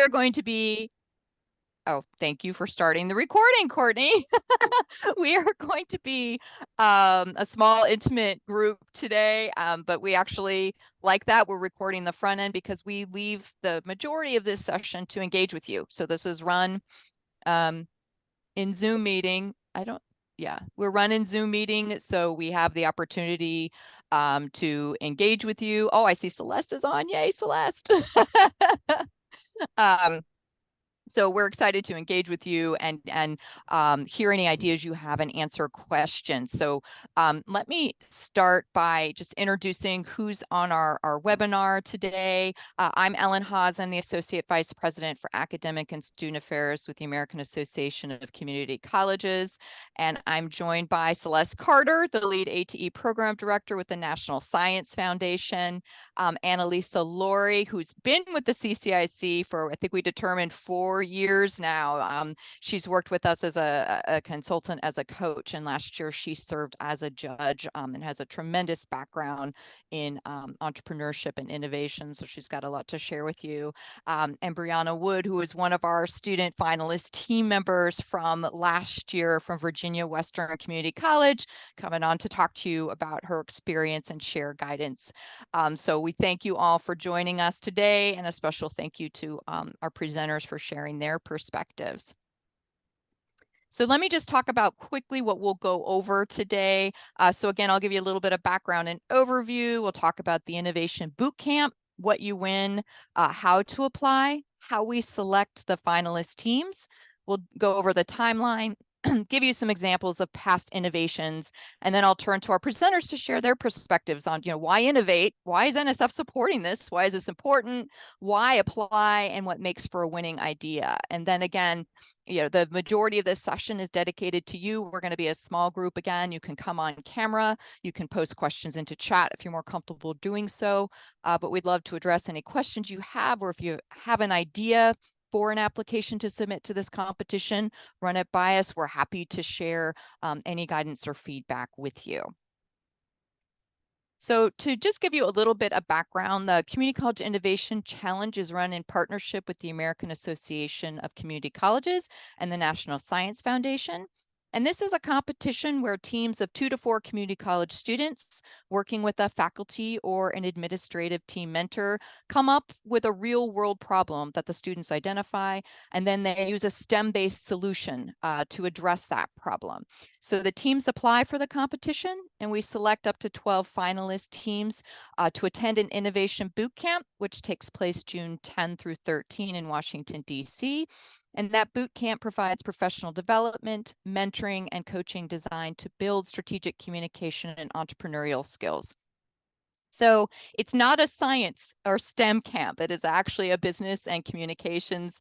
are going to be, oh, thank you for starting the recording, Courtney. We are going to be a small, intimate group today, but we actually like that. We're recording the front end because we leave the majority of this session to engage with you. So this is run in Zoom meeting. We're running Zoom meeting, so we have the opportunity to engage with you. Oh, I see Celeste is on. Yay, Celeste. So we're excited to engage with you and hear any ideas you have and answer questions. So let me start by just introducing who's on our webinar today. I'm Ellen Haas. I'm the Associate Vice President for Academic and Student Affairs with the American Association of Community Colleges. And I'm joined by Celeste Carter, the lead ATE Program Director with the National Science Foundation. Annalisa Laurie, who's been with the CCIC for, I think we determined 4 years now. She's worked with us as a consultant, as a coach, and last year she served as a judge and has a tremendous background in entrepreneurship and innovation. So she's got a lot to share with you. And Brianna Wood, who is one of our student finalist team members from last year from Virginia Western Community College, coming on to talk to you about her experience and share guidance. So we thank you all for joining us today, and a special thank you to our presenters for sharing their perspectives. So let me just talk about quickly what we'll go over today. So again, I'll give you a little bit of background and overview. We'll talk about the Innovation Bootcamp, what you win, how to apply, how we select the finalist teams. We'll go over the timeline, give you some examples of past innovations, and then I'll turn to our presenters to share their perspectives on, why innovate? Why is NSF supporting this? Why is this important? Why apply? And what makes for a winning idea? And then again, the majority of this session is dedicated to you. We're going to be a small group again. You can come on camera. You can post questions into chat if you're more comfortable doing so. But we'd love to address any questions you have, or if you have an idea for an application to submit to this competition, run it by us. We're happy to share any guidance or feedback with you. So to just give you a little bit of background, the Community College Innovation Challenge is run in partnership with the American Association of Community Colleges and the National Science Foundation. And this is a competition where teams of 2 to 4 community college students working with a faculty or an administrative team mentor come up with a real world problem that the students identify, and then they use a STEM-based solution to address that problem. So the teams apply for the competition, and we select up to 12 finalist teams to attend an innovation boot camp, which takes place June 10 through 13 in Washington, D.C. And that boot camp provides professional development, mentoring, and coaching designed to build strategic communication and entrepreneurial skills. So it's not a science or STEM camp. It is actually a business and communications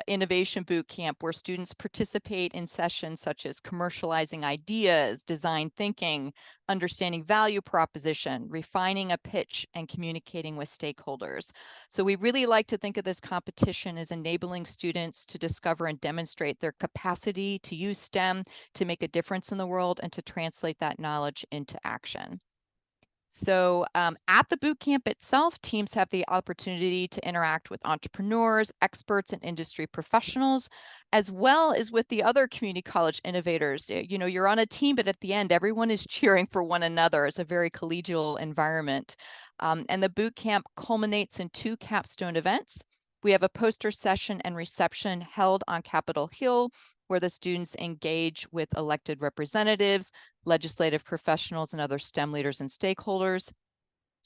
innovation boot camp where students participate in sessions such as commercializing ideas, design thinking, understanding value proposition, refining a pitch, and communicating with stakeholders. So we really like to think of this competition as enabling students to discover and demonstrate their capacity to use STEM to make a difference in the world and to translate that knowledge into action. So at the boot camp itself, teams have the opportunity to interact with entrepreneurs, experts, and industry professionals, as well as with the other community college innovators. You're on a team, but at the end, everyone is cheering for one another. It's a very collegial environment. And the boot camp culminates in 2 capstone events. We have a poster session and reception held on Capitol Hill, where the students engage with elected representatives, legislative professionals, and other STEM leaders and stakeholders.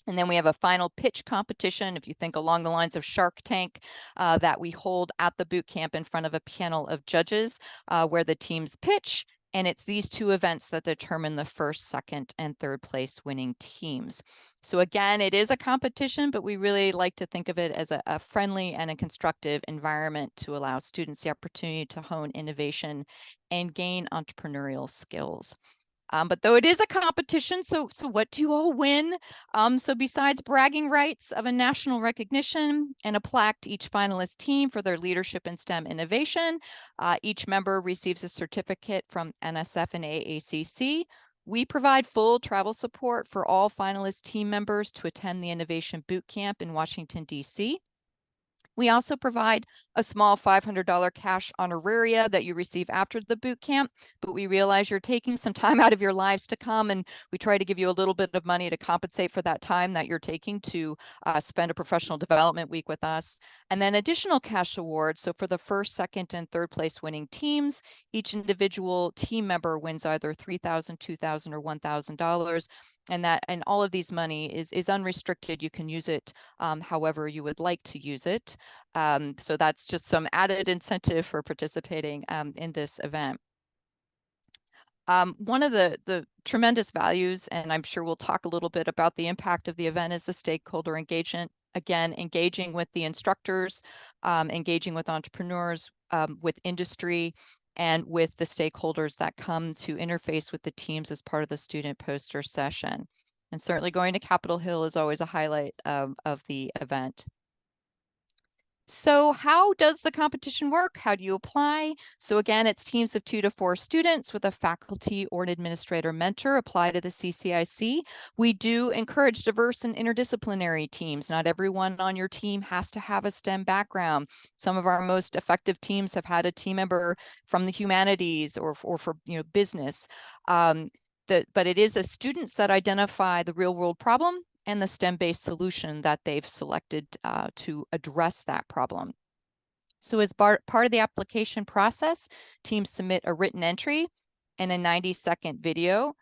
And then we have a final pitch competition, if you think along the lines of Shark Tank, that we hold at the boot camp in front of a panel of judges where the teams pitch. And it's these 2 events that determine the first, second, and third place winning teams. So again, it is a competition, but we really like to think of it as a friendly and a constructive environment to allow students the opportunity to hone innovation and gain entrepreneurial skills. But though it is a competition, so what do you all win? So besides bragging rights of a national recognition and a plaque to each finalist team for their leadership in STEM innovation, each member receives a certificate from NSF and AACC. We provide full travel support for all finalist team members to attend the Innovation Boot Camp in Washington, D.C. We also provide a small $500 cash honoraria that you receive after the boot camp, but we realize you're taking some time out of your lives to come, and we try to give you a little bit of money to compensate for that time that you're taking to spend a professional development week with us. And then additional cash awards. So for the first, second, and third place winning teams, each individual team member wins either $3,000, $2,000, or $1,000. And all of these money is unrestricted. You can use it however you would like to use it. So that's just some added incentive for participating in this event. One of the tremendous values, and I'm sure we'll talk a little bit about the impact of the event, is the stakeholder engagement. Again, engaging with the instructors, engaging with entrepreneurs, with industry, and with the stakeholders that come to interface with the teams as part of the student poster session. And certainly going to Capitol Hill is always a highlight of the event. So how does the competition work? How do you apply? So again, it's teams of 2 to 4 students with a faculty or an administrator mentor apply to the CCIC. We do encourage diverse and interdisciplinary teams. Not everyone on your team has to have a STEM background. Some of our most effective teams have had a team member from the humanities or for business. But it is the students that identify the real world problem and the STEM-based solution that they've selected to address that problem. So as part of the application process, teams submit a written entry and a 90-second video.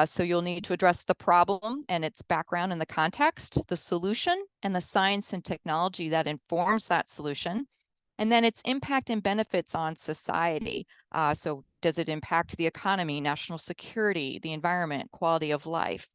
So you'll need to address the problem and its background and the context, the solution, and the science and technology that informs that solution, and then its impact and benefits on society. So does it impact the economy, national security, the environment, quality of life?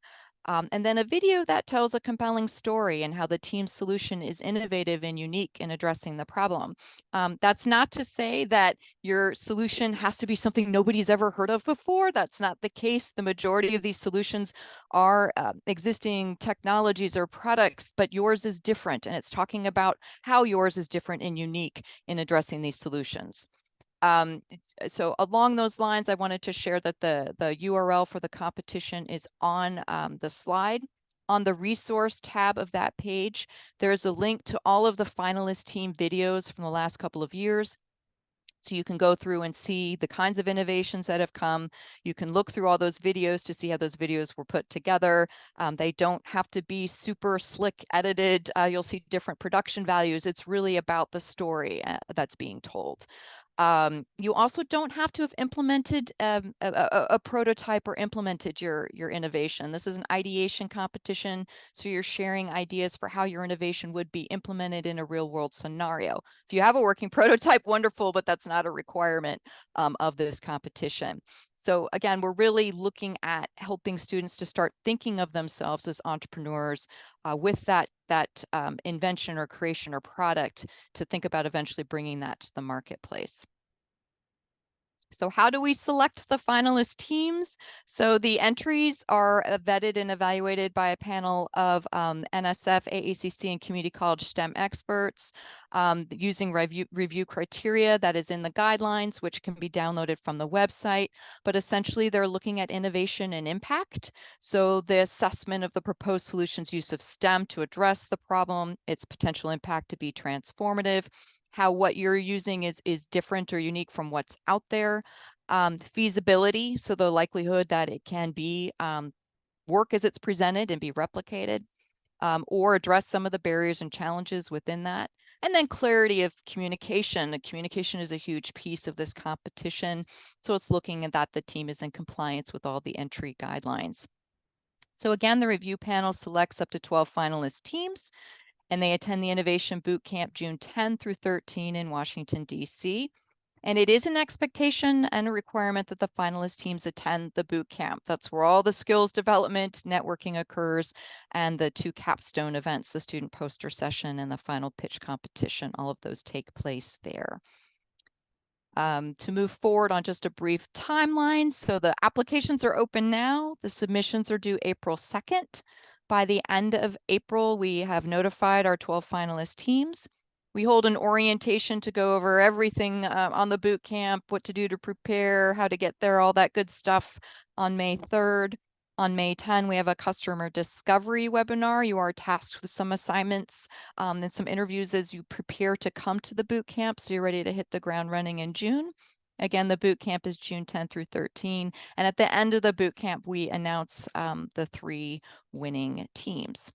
And then a video that tells a compelling story and how the team's solution is innovative and unique in addressing the problem. That's not to say that your solution has to be something nobody's ever heard of before. That's not the case. The majority of these solutions are existing technologies or products, but yours is different. And it's talking about how yours is different and unique in addressing these solutions. So along those lines, I wanted to share that the URL for the competition is on the slide. On the resource tab of that page, there's a link to all of the finalist team videos from the last couple of years. So you can go through and see the kinds of innovations that have come. You can look through all those videos to see how those videos were put together. They don't have to be super slick edited. You'll see different production values. It's really about the story that's being told. You also don't have to have implemented a prototype or implemented your innovation. This is an ideation competition, so you're sharing ideas for how your innovation would be implemented in a real world scenario. If you have a working prototype, wonderful, but that's not a requirement of this competition. So again, we're really looking at helping students to start thinking of themselves as entrepreneurs with that invention or creation or product, to think about eventually bringing that to the marketplace. So how do we select the finalist teams? So the entries are vetted and evaluated by a panel of NSF, AACC, and community college STEM experts using review criteria that is in the guidelines, which can be downloaded from the website. But essentially, they're looking at innovation and impact. So the assessment of the proposed solution's use of STEM to address the problem, its potential impact to be transformative, how what you're using is different or unique from what's out there, feasibility, so the likelihood that it can be work as it's presented and be replicated, or address some of the barriers and challenges within that. And then clarity of communication. Communication is a huge piece of this competition. So it's looking at that the team is in compliance with all the entry guidelines. So again, the review panel selects up to 12 finalist teams, and they attend the Innovation Boot Camp June 10 through 13 in Washington, D.C. And it is an expectation and a requirement that the finalist teams attend the boot camp. That's where all the skills development, networking occurs, and the 2 capstone events, the student poster session and the final pitch competition, all of those take place there. To move forward on just a brief timeline. So the applications are open now. The submissions are due April 2nd. By the end of April, we have notified our 12 finalist teams. We hold an orientation to go over everything on the boot camp, what to do to prepare, how to get there, all that good stuff on May 3rd. On May 10, we have a customer discovery webinar. You are tasked with some assignments and some interviews as you prepare to come to the boot camp, so you're ready to hit the ground running in June. Again, the boot camp is June 10 through 13. And at the end of the boot camp, we announce the 3 winning teams.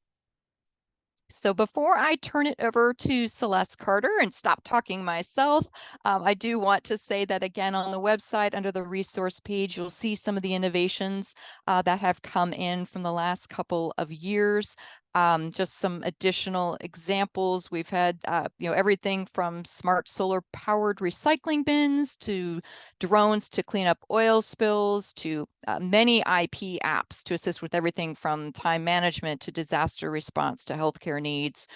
So before I turn it over to Celeste Carter and stop talking myself, I do want to say that again on the website under the resource page, you'll see some of the innovations that have come in from the last couple of years. Just some additional examples. We've had everything from smart solar powered recycling bins to drones to clean up oil spills to many IP apps to assist with everything from time management to disaster response to healthcare needs,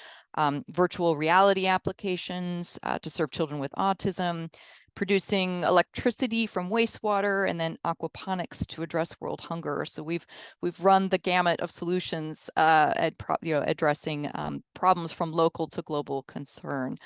virtual reality applications to serve children with autism, producing electricity from wastewater, and then aquaponics to address world hunger. So we've run the gamut of solutions addressing problems from local to global concern.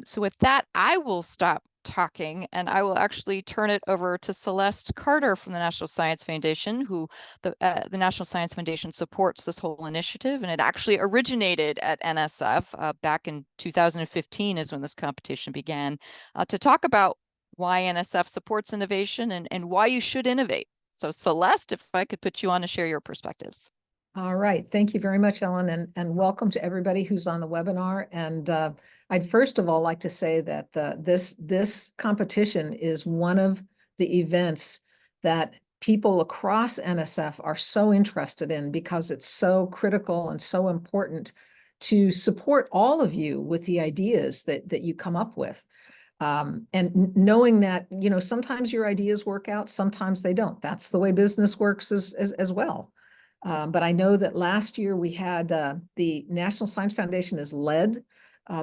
So with that, I will stop talking and I will actually turn it over to Celeste Carter from the National Science Foundation, who the National Science Foundation supports this whole initiative, and it actually originated at NSF back in 2015 is when this competition began, to talk about why NSF supports innovation and why you should innovate. So Celeste, if I could put you on to share your perspectives. All right. Thank you very much, Ellen, and welcome to everybody who's on the webinar. And I'd first of all like to say that this competition is one of the events that people across NSF are so interested in because it's so critical and so important to support all of you with the ideas that you come up with. And knowing that, sometimes your ideas work out, sometimes they don't. That's the way business works as well. But I know that last year we had the National Science Foundation is led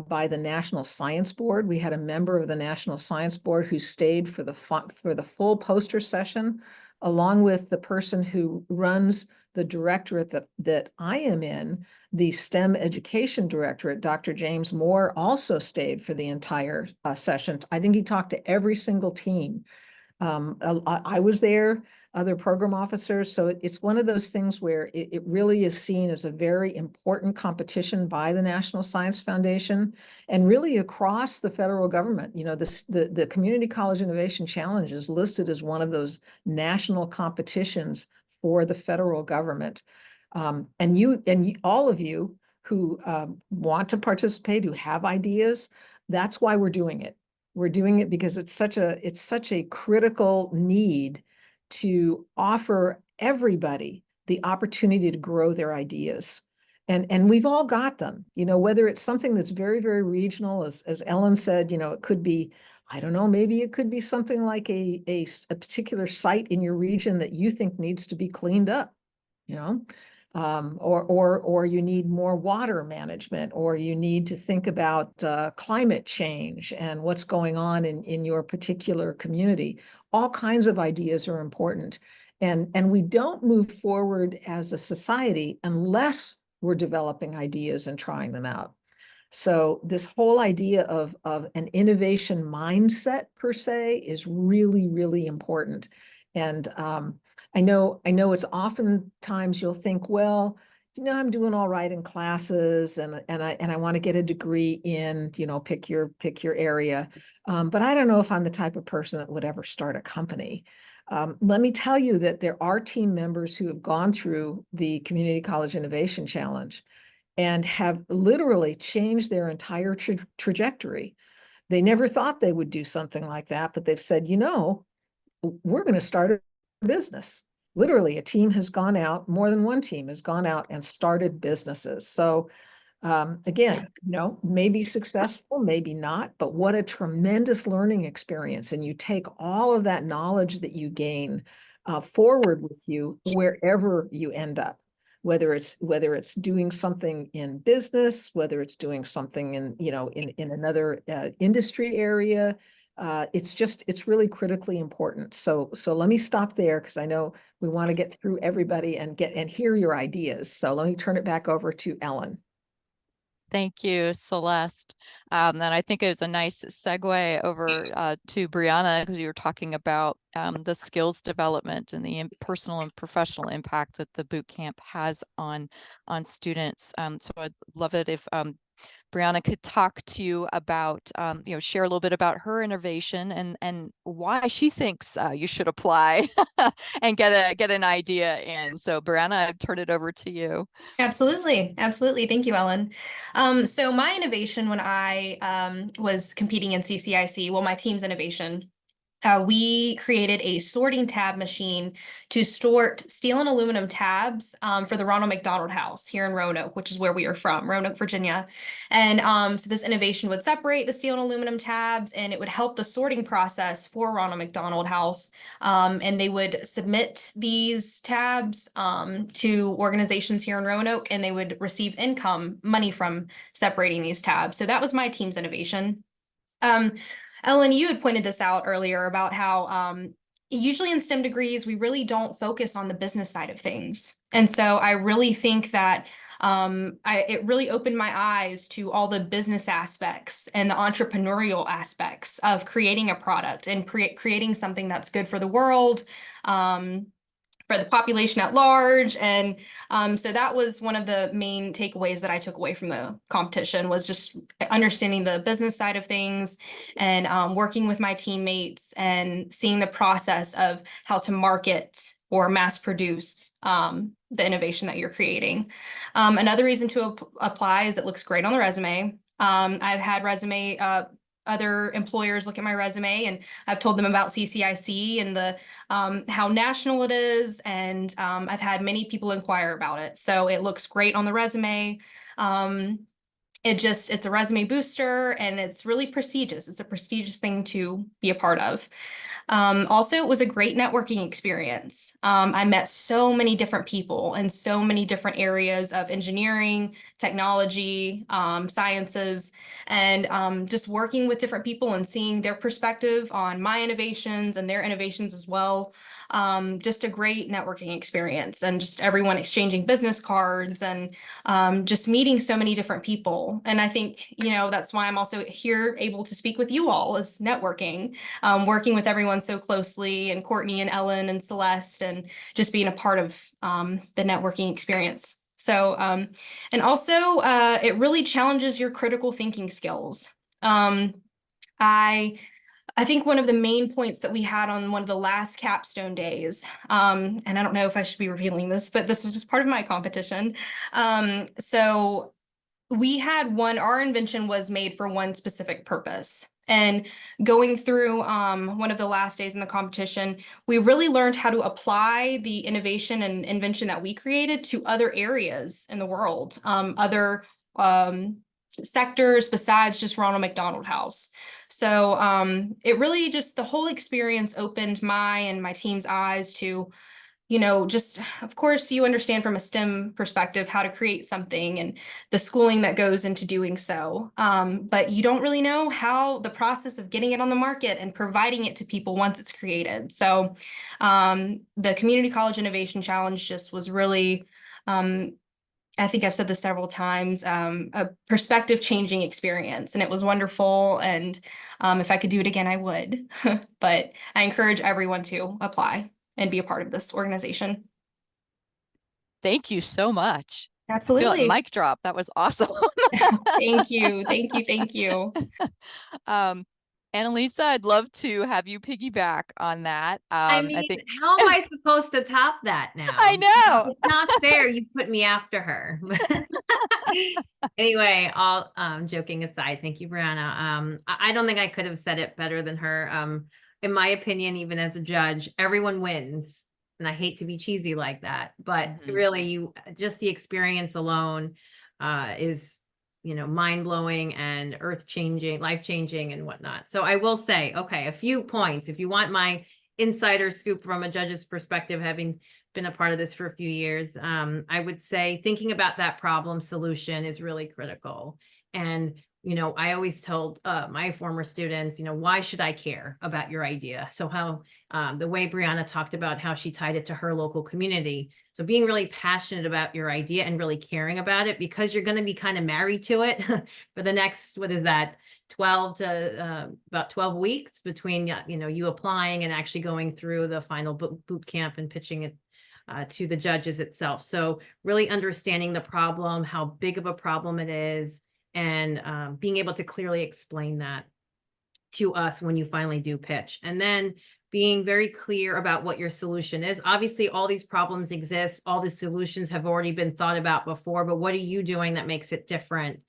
by the National Science Board. We had a member of the National Science Board who stayed for the full poster session, along with the person who runs the directorate that I am in, the STEM Education Directorate. Dr. James Moore also stayed for the entire session. I think he talked to every single team. I was there, other program officers. So it's one of those things where it really is seen as a very important competition by the National Science Foundation and really across the federal government. The Community College Innovation Challenge is listed as one of those national competitions for the federal government. And all of you who want to participate, who have ideas, that's why we're doing it. We're doing it because it's such a critical need to offer everybody the opportunity to grow their ideas. And we've all got them, whether it's something that's very, very regional, as Ellen said, it could be, I don't know, maybe it could be something like a particular site in your region that you think needs to be cleaned up, or you need more water management, or you need to think about climate change and what's going on in your particular community. All kinds of ideas are important. And we don't move forward as a society unless we're developing ideas and trying them out. So this whole idea of an innovation mindset per se is really, really important. And I know it's oftentimes you'll think, well, I'm doing all right in classes and I want to get a degree in, pick your area. But I don't know if I'm the type of person that would ever start a company. Let me tell you that there are team members who have gone through the Community College Innovation Challenge and have literally changed their entire trajectory. They never thought they would do something like that, but they've said, we're going to start a business. Literally, a team has gone out, more than one team has gone out and started businesses. So again, maybe successful, maybe not, but what a tremendous learning experience. And you take all of that knowledge that you gain forward with you wherever you end up, whether it's doing something in business, whether it's doing something in another industry area. It's really critically important. So let me stop there because I know we want to get through everybody and hear your ideas. So let me turn it back over to Ellen. Thank you, Celeste. And I think it was a nice segue over to Brianna, because you were talking about the skills development and the personal and professional impact that the boot camp has on students. So I'd love it if Brianna could talk to you about, share a little bit about her innovation and why she thinks you should apply and get an idea in. So Brianna, I turn it over to you. Absolutely. Absolutely. Thank you, Ellen. So my innovation when I was competing in CCIC, well, my team's innovation, we created a sorting tab machine to sort steel and aluminum tabs for the Ronald McDonald House here in Roanoke, which is where we are from, Roanoke, Virginia. And so this innovation would separate the steel and aluminum tabs, and it would help the sorting process for Ronald McDonald House. And they would submit these tabs to organizations here in Roanoke, and they would receive money from separating these tabs. So that was my team's innovation. Ellen, you had pointed this out earlier about how usually in STEM degrees, we really don't focus on the business side of things. And so I really think that it really opened my eyes to all the business aspects and the entrepreneurial aspects of creating a product and creating something that's good for the world, for the population at large. And so that was one of the main takeaways that I took away from the competition, was just understanding the business side of things and working with my teammates and seeing the process of how to market or mass produce the innovation that you're creating. Another reason to apply is it looks great on the resume. I've had other employers look at my resume, and I've told them about CCIC and the how national it is, and I've had many people inquire about it. So it looks great on the resume. It's a resume booster, and it's really prestigious. It's a prestigious thing to be a part of. Also, it was a great networking experience. I met so many different people in so many different areas of engineering, technology, sciences, and just working with different people and seeing their perspective on my innovations and their innovations as well. Just a great networking experience, and just everyone exchanging business cards and just meeting so many different people. And I think, that's why I'm also here able to speak with you all, is networking, working with everyone so closely, and Courtney and Ellen and Celeste, and just being a part of the networking experience. So, and also it really challenges your critical thinking skills. I think one of the main points that we had on one of the last capstone days, and I don't know if I should be revealing this, but this was just part of my competition. So we had our invention was made for one specific purpose. And going through one of the last days in the competition, we really learned how to apply the innovation and invention that we created to other areas in the world, other sectors besides just Ronald McDonald House. So it really just, the whole experience opened my and my team's eyes to, just, of course, you understand from a STEM perspective how to create something and the schooling that goes into doing so. But you don't really know how the process of getting it on the market and providing it to people once it's created. So the Community College Innovation Challenge just was really, I think I've said this several times, a perspective changing experience, and it was wonderful. And if I could do it again, I would. But I encourage everyone to apply and be a part of this organization. Thank you so much. I feel like Absolutely. mic drop. That was awesome. Thank you. Thank you. Thank you. Annalisa, I'd love to have you piggyback on that. I mean, I think how am I supposed to top that now? I know. It's not fair. You put me after her. Anyway, all joking aside, thank you, Brianna. I don't think I could have said it better than her. In my opinion, even as a judge, everyone wins. And I hate to be cheesy like that, but really, just the experience alone is, mind-blowing and earth-changing, life-changing and whatnot. So I will say, okay, a few points. If you want my insider scoop from a judge's perspective, having been a part of this for a few years, I would say thinking about that problem solution is really critical. And you know, I always told my former students, you know, why should I care about your idea? So how the way Brianna talked about how she tied it to her local community. So being really passionate about your idea and really caring about it, because you're going to be kind of married to it for the next, what is that, 12 to about 12 weeks between, you know, you applying and actually going through the final boot camp and pitching it to the judges itself. So really understanding the problem, how big of a problem it is, and being able to clearly explain that to us when you finally do pitch. And then being very clear about what your solution is. Obviously, all these problems exist. All the solutions have already been thought about before, but what are you doing that makes it different?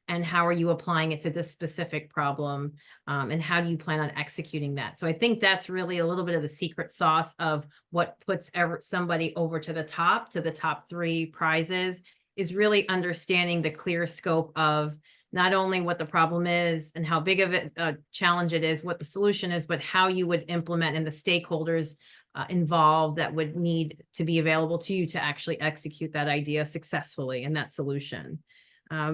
And how are you applying it to this specific problem? And how do you plan on executing that? So I think that's really a little bit of the secret sauce of what puts somebody over to the top 3 prizes, is really understanding the clear scope of not only what the problem is and how big of a challenge it is, what the solution is, but how you would implement and the stakeholders involved that would need to be available to you to actually execute that idea successfully and that solution.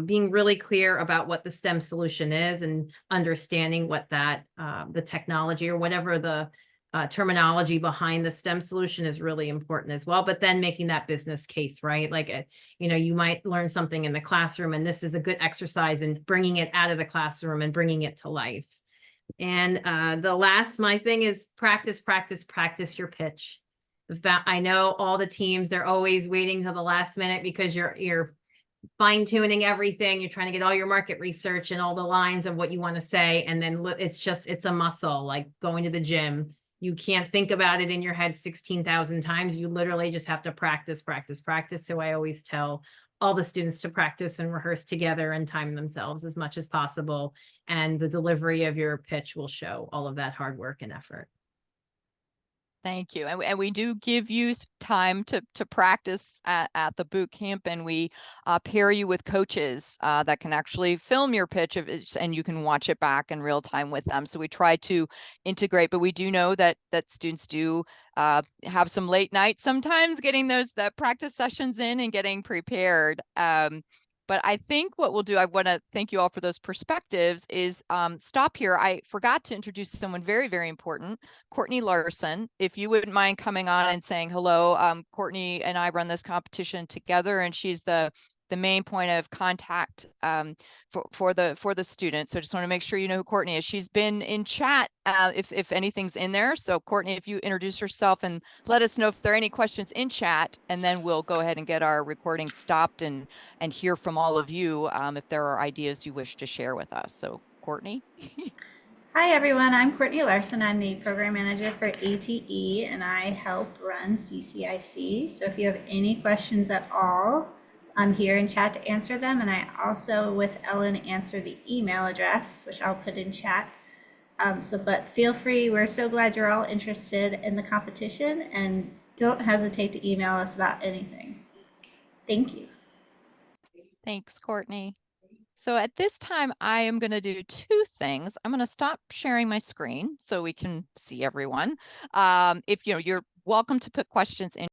Being really clear about what the STEM solution is and understanding what that, the technology or whatever the terminology behind the STEM solution is really important as well. But then making that business case, right? Like, you know, you might learn something in the classroom, and this is a good exercise in bringing it out of the classroom and bringing it to life. And my thing is practice, practice, practice your pitch. I know all the teams, they're always waiting till the last minute because you're fine tuning everything. You're trying to get all your market research and all the lines of what you want to say. And then it's a muscle, like going to the gym. You can't think about it in your head 16,000 times. You literally just have to practice, practice, practice. So I always tell all the students to practice and rehearse together and time themselves as much as possible. And the delivery of your pitch will show all of that hard work and effort. Thank you. And we do give you time to practice at the boot camp, and we pair you with coaches that can actually film your pitch and you can watch it back in real time with them. So we try to integrate, but we do know that students do have some late nights sometimes getting that practice sessions in and getting prepared. But I think what we'll do, I want to thank you all for those perspectives, is stop here. I forgot to introduce someone very, very important, Courtney Larson. If you wouldn't mind coming on and saying hello. Courtney and I run this competition together, and she's the main point of contact for the students. So I just want to make sure you know who Courtney is. She's been in chat if anything's in there. So Courtney, if you introduce yourself and let us know if there are any questions in chat, and then we'll go ahead and get our recording stopped and hear from all of you if there are ideas you wish to share with us. So Courtney. Hi everyone, I'm Courtney Larson. I'm the program manager for ATE and I help run CCIC. So if you have any questions at all, I'm here in chat to answer them. And I also, with Ellen, answer the email address, which I'll put in chat. But feel free, we're so glad you're all interested in the competition, and don't hesitate to email us about anything. Thank you. Thanks, Courtney. So at this time, I am going to do 2 things. I'm going to stop sharing my screen so we can see everyone. If you're welcome to put questions in